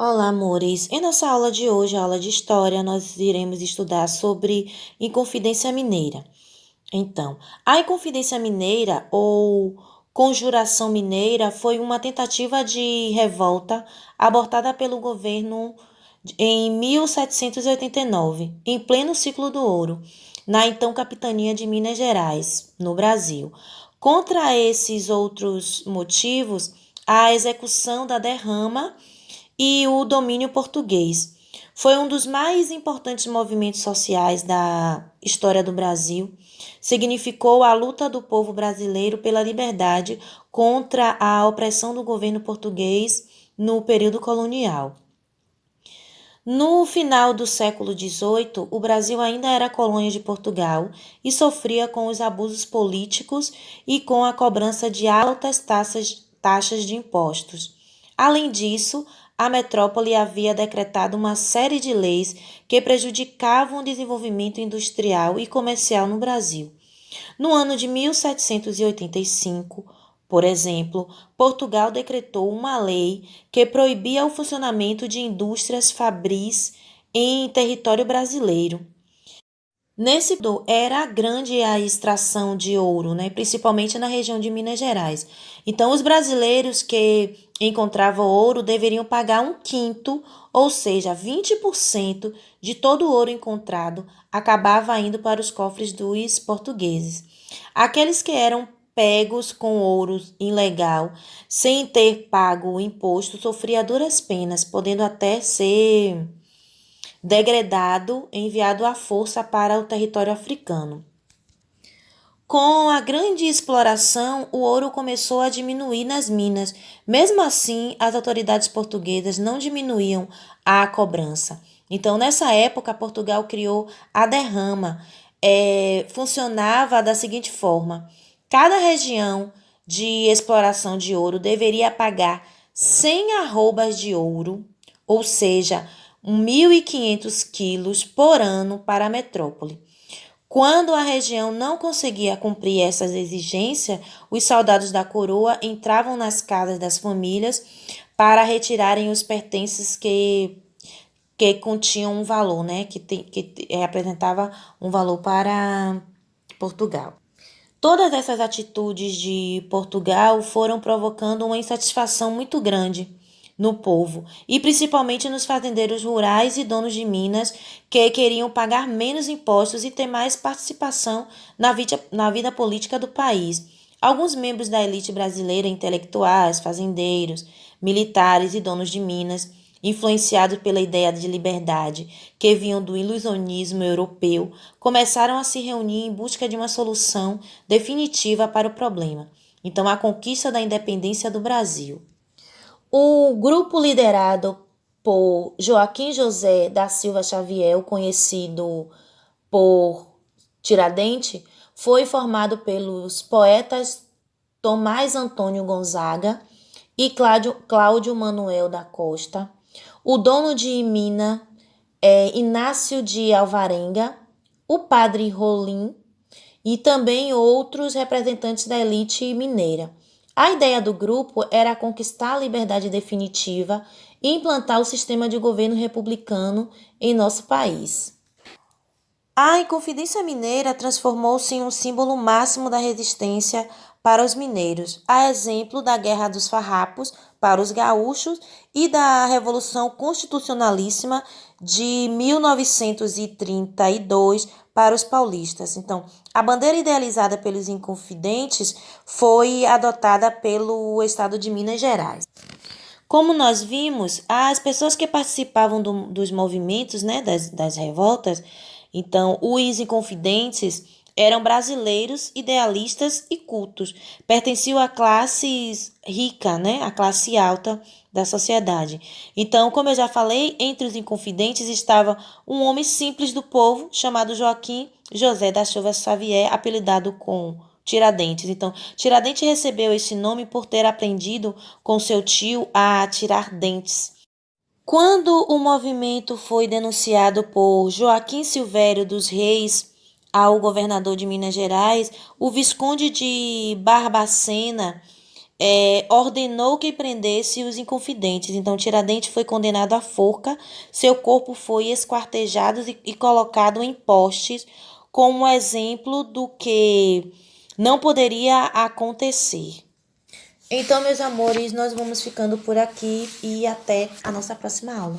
Olá, amores. Em nossa aula de hoje, a aula de História, nós iremos estudar sobre Inconfidência Mineira. Então, a Inconfidência Mineira ou Conjuração Mineira foi uma tentativa de revolta abortada pelo governo em 1789, em pleno ciclo do ouro, na então capitania de Minas Gerais, no Brasil. Contra esses outros motivos, a execução da derrama e o domínio português. Foi um dos mais importantes movimentos sociais da história do Brasil. Significou a luta do povo brasileiro pela liberdade contra a opressão do governo português no período colonial. No final do século XVIII, o Brasil ainda era colônia de Portugal e sofria com os abusos políticos e com a cobrança de altas taxas de impostos. Além disso, a metrópole havia decretado uma série de leis que prejudicavam o desenvolvimento industrial e comercial no Brasil. No ano de 1785, por exemplo, Portugal decretou uma lei que proibia o funcionamento de indústrias fabris em território brasileiro. Nesse período era grande a extração de ouro, né, principalmente na região de Minas Gerais. Então, os brasileiros que encontravam ouro deveriam pagar um quinto, ou seja, 20% de todo o ouro encontrado acabava indo para os cofres dos portugueses. Aqueles que eram pegos com ouro ilegal, sem ter pago o imposto, sofria duras penas, podendo até ser degradado, enviado à força para o território africano. Com a grande exploração, o ouro começou a diminuir nas minas. Mesmo assim, as autoridades portuguesas não diminuíam a cobrança. Então, nessa época, Portugal criou a derrama. Funcionava da seguinte forma: cada região de exploração de ouro deveria pagar 100 arrobas de ouro, ou seja, 1.500 quilos por ano para a metrópole. Quando a região não conseguia cumprir essas exigências, os soldados da coroa entravam nas casas das famílias para retirarem os pertences que continham um valor, né? Que apresentava um valor para Portugal. Todas essas atitudes de Portugal foram provocando uma insatisfação muito grande no povo, e principalmente nos fazendeiros rurais e donos de minas que queriam pagar menos impostos e ter mais participação na vida política do país. Alguns membros da elite brasileira, intelectuais, fazendeiros, militares e donos de minas, influenciados pela ideia de liberdade que vinham do ilusionismo europeu, começaram a se reunir em busca de uma solução definitiva para o problema. Então, a conquista da independência do Brasil. O grupo liderado por Joaquim José da Silva Xavier, conhecido por Tiradentes, foi formado pelos poetas Tomás Antônio Gonzaga e Cláudio Manuel da Costa, o dono de Mina, Inácio de Alvarenga, o padre Rolim e também outros representantes da elite mineira. A ideia do grupo era conquistar a liberdade definitiva e implantar o sistema de governo republicano em nosso país. A Inconfidência Mineira transformou-se em um símbolo máximo da resistência para os mineiros, a exemplo da Guerra dos Farrapos para os gaúchos e da Revolução Constitucionalíssima de 1932 para os paulistas. Então, a bandeira idealizada pelos Inconfidentes foi adotada pelo estado de Minas Gerais. Como nós vimos, as pessoas que participavam dos movimentos, né, das revoltas, então os inconfidentes eram brasileiros, idealistas e cultos, pertenciam a classes rica, né, a classe alta da sociedade. Então, como eu já falei, entre os inconfidentes estava um homem simples do povo chamado Joaquim José da Silva Xavier, apelidado com Tiradentes. Então, Tiradentes recebeu esse nome por ter aprendido com seu tio a tirar dentes. Quando o movimento foi denunciado por Joaquim Silvério dos Reis ao governador de Minas Gerais, o Visconde de Barbacena ordenou que prendesse os inconfidentes. Então, Tiradentes foi condenado à forca, seu corpo foi esquartejado e colocado em postes, como exemplo do que não poderia acontecer. Então, meus amores, nós vamos ficando por aqui e até a nossa próxima aula.